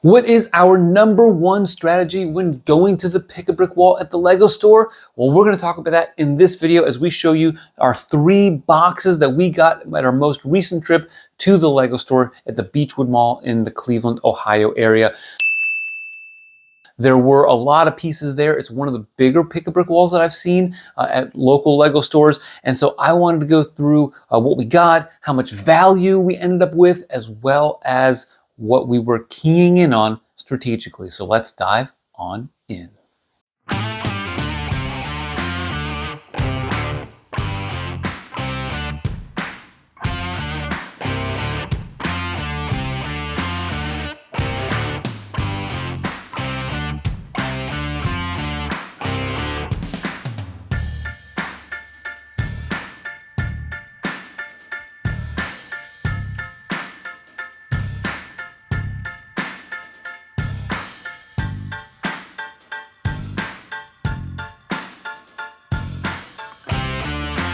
What is our #1 strategy when going to the pick-a-brick wall at the Lego store? Well, we're going to talk about that in this video as we show you our 3 boxes that we got at our most recent trip to the Lego store at the Beechwood Mall in the Cleveland, Ohio area. There were a lot of pieces there. It's one of the bigger pick-a-brick walls that I've seen at local Lego stores. And so I wanted to go through what we got, how much value we ended up with, as well as what we were keying in on strategically. So let's dive on in.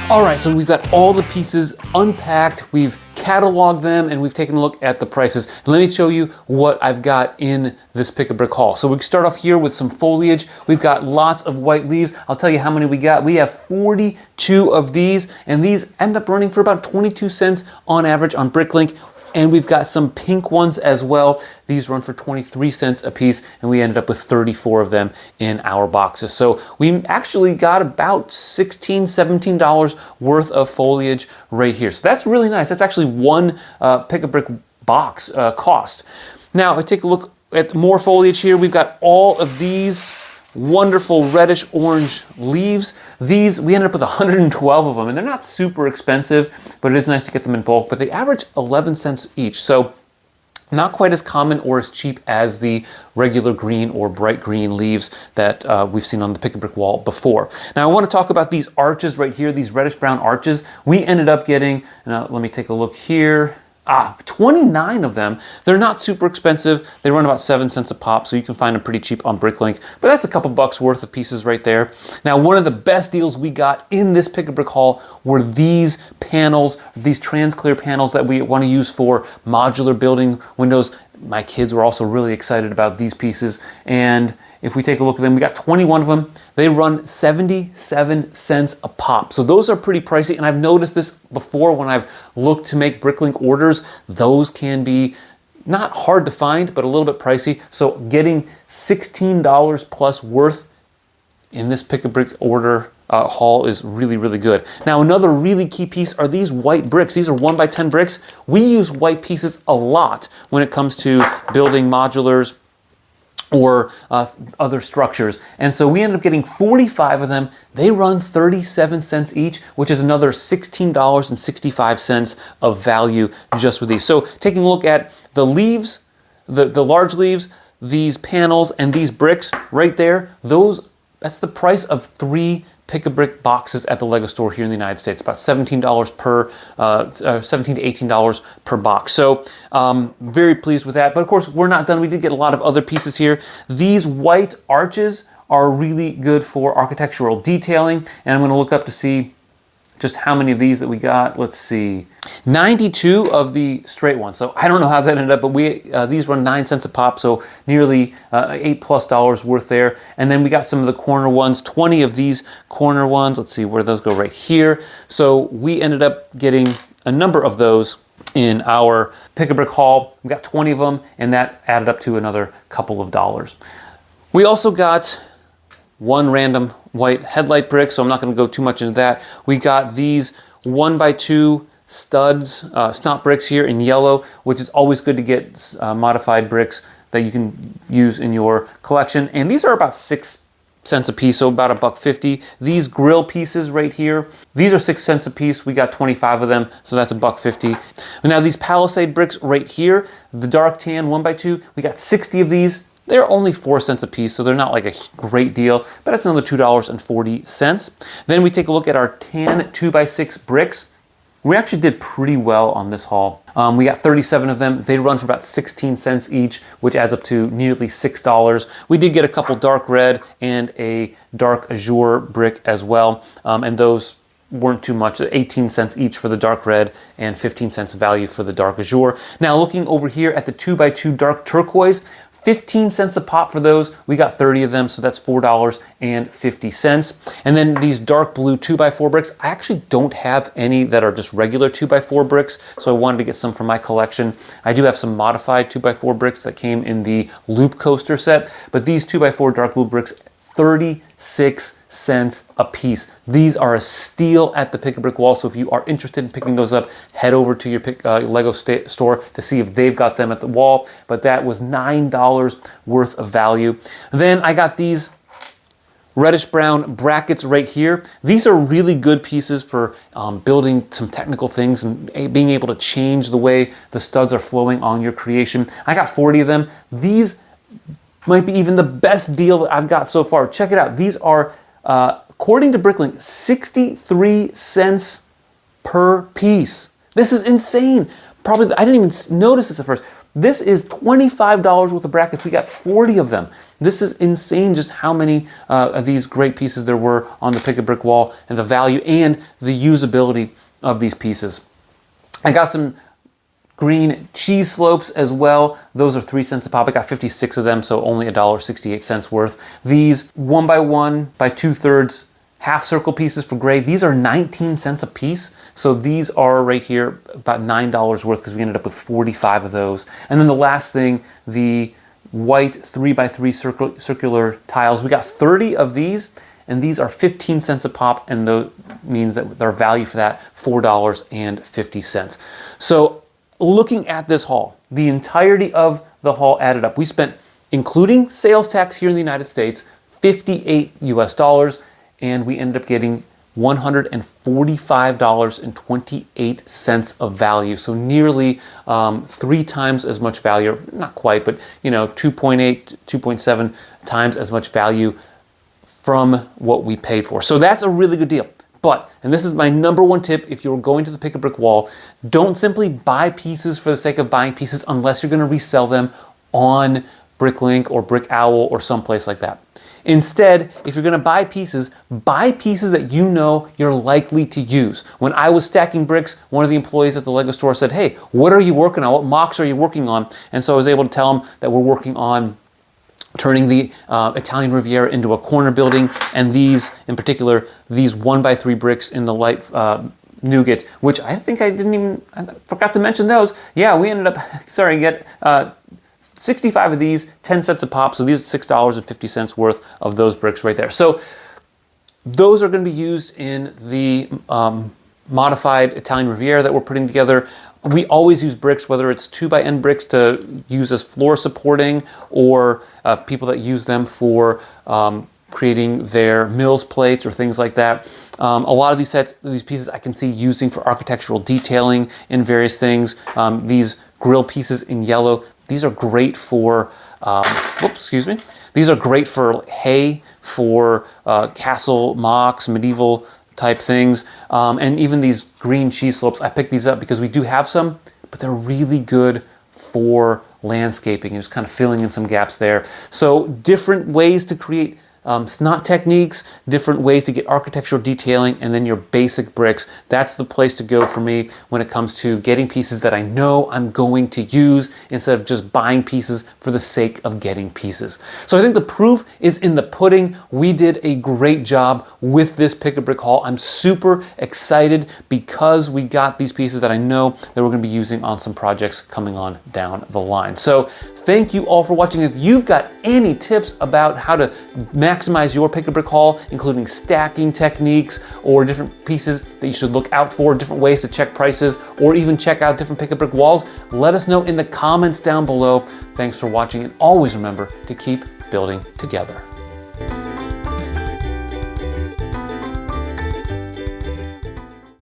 All right, so we've got all the pieces unpacked, we've cataloged them, and we've taken a look at the prices. Let me show you what I've got in this pick-a-brick haul. So we start off here with some foliage. We've got lots of white leaves. I'll tell you how many we got. We have 42 of these, and these end up running for about 22 cents on average on Bricklink. And we've got some pink ones as well. These run for 23 cents a piece, and we ended up with 34 of them in our boxes. So we actually got about $16, $17 worth of foliage right here. So that's really nice. That's actually one pick-a-brick box cost. Now, I take a look at more foliage here. We've got all of these wonderful reddish orange leaves. These, we ended up with 112 of them, and they're not super expensive, but it is nice to get them in bulk, but they average 11 cents each. So not quite as common or as cheap as the regular green or bright green leaves that we've seen on the pick-a-brick wall before. Now I want to talk about these arches right here, these reddish brown arches. We ended up getting, let me take a look here. 29 of them. They're not super expensive. They run about 7 cents a pop, so you can find them pretty cheap on Bricklink, but that's a couple bucks worth of pieces right there. Now, one of the best deals we got in this pick-a-brick haul were these panels, these trans-clear panels that we want to use for modular building windows. My kids were also really excited about these pieces, and if we take a look at them, we got 21 of them. They run 77 cents a pop. So those are pretty pricey. And I've noticed this before when I've looked to make Bricklink orders. Those can be not hard to find, but a little bit pricey. So getting $16 plus worth in this pick-a-brick order haul is really, really good. Now, another really key piece are these white bricks. These are 1x10 bricks. We use white pieces a lot when it comes to building modulars or other structures. And so we ended up getting 45 of them. They run 37 cents each, which is another $16.65 of value just with these. So taking a look at the leaves, the large leaves, these panels, and these bricks right there, that's the price of 3 pick-a-brick boxes at the Lego store here in the United States. About $17 per, $17 to $18 per box. So very pleased with that. But of course, we're not done. We did get a lot of other pieces here. These white arches are really good for architectural detailing. And I'm gonna look up to see just how many of these that we got. Let's see, 92 of the straight ones. So I don't know how that ended up, but these run 9 cents a pop, so nearly $8+ worth there. And then we got some of the corner ones, 20 of these corner ones. Let's see where those go, right here. So we ended up getting a number of those in our pick-a-brick haul. We got 20 of them, and that added up to another couple of dollars. We also got one random white headlight brick, so I'm not going to go too much into that. We got these 1x2 studs, snot bricks here in yellow, which is always good to get modified bricks that you can use in your collection. And these are about 6 cents a piece, so about $1.50. These grill pieces right here, these are 6 cents a piece. We got 25 of them, so that's $1.50. Now these Palisade bricks right here, the dark tan 1x2, we got 60 of these. They're only 4 cents a piece, so they're not like a great deal, but that's another $2.40. Then we take a look at our tan 2x6 bricks. We actually did pretty well on this haul. We got 37 of them. They run for about 16 cents each, which adds up to nearly $6. We did get a couple dark red and a dark azure brick as well, and those weren't too much, 18 cents each for the dark red and 15 cents value for the dark azure. Now looking over here at the 2x2 dark turquoise, 15 cents a pop for those. We got 30 of them, so that's $4.50. And then these dark blue 2x4 bricks, I actually don't have any that are just regular 2x4 bricks, so I wanted to get some for my collection. I do have some modified 2x4 bricks that came in the Loop Coaster set, but these 2x4 dark blue bricks, 36 cents a piece. These are a steal at the Pick-a-Brick wall, so if you are interested in picking those up, head over to your Lego store to see if they've got them at the wall. But that was $9 worth of value. Then I got these reddish brown brackets right here. These are really good pieces for building some technical things and being able to change the way the studs are flowing on your creation. I got 40 of them. These might be even the best deal that I've got so far. Check it out. These are, according to Bricklink, 63 cents per piece. This is insane. Probably, I didn't even notice this at first. This is $25 worth of brackets. We got 40 of them. This is insane just how many of these great pieces there were on the Pick-a-Brick wall, and the value and the usability of these pieces. I got some green cheese slopes as well. Those are 3 cents a pop. I got 56 of them, so only $1.68 worth. These 1x1 by 2/3 half circle pieces for gray, these are 19 cents a piece. So these are right here about $9 worth because we ended up with 45 of those. And then the last thing, the white 3x3 circular tiles. We got 30 of these, and these are 15 cents a pop, and that means that our value for that, $4.50. So looking at this haul, the entirety of the haul added up. We spent, including sales tax here in the United States, $58 US, and we ended up getting $145.28 of value. So nearly 3 times as much value, not quite, but 2.8, 2.7 times as much value from what we paid for. So that's a really good deal. But, and this is my number one tip if you're going to the Pick-a-Brick wall, don't simply buy pieces for the sake of buying pieces unless you're going to resell them on Bricklink or Brick Owl or someplace like that. Instead, if you're going to buy pieces that you know you're likely to use. When I was stacking bricks, one of the employees at the Lego store said, "Hey, what are you working on? What mocks are you working on?" And so I was able to tell him that we're working on turning the Italian Riviera into a corner building, and these, in particular, these 1x3 bricks in the light nougat, which I think I forgot to mention those. Yeah, we ended up, get 65 of these, 10 cents a pop, so these are $6.50 worth of those bricks right there. So those are going to be used in the modified Italian Riviera that we're putting together. We always use bricks, whether it's 2x-N bricks to use as floor supporting, or people that use them for creating their mills plates or things like that. A lot of these pieces I can see using for architectural detailing in various things. These grill pieces in yellow, these are great for, These are great for hay, for castle mocks, medieval type things, and even these green cheese slopes. I picked these up because we do have some, but they're really good for landscaping and just kind of filling in some gaps there. So different ways to create snot techniques, different ways to get architectural detailing, and then your basic bricks. That's the place to go for me when it comes to getting pieces that I know I'm going to use instead of just buying pieces for the sake of getting pieces. So I think the proof is in the pudding. We did a great job with this Pick-a-Brick haul. I'm super excited because we got these pieces that I know that we're going to be using on some projects coming on down the line. So thank you all for watching. If you've got any tips about how to maximize your Pick-a-Brick haul, including stacking techniques or different pieces that you should look out for, different ways to check prices, or even check out different Pick-a-Brick walls, let us know in the comments down below. Thanks for watching, and always remember to keep building together.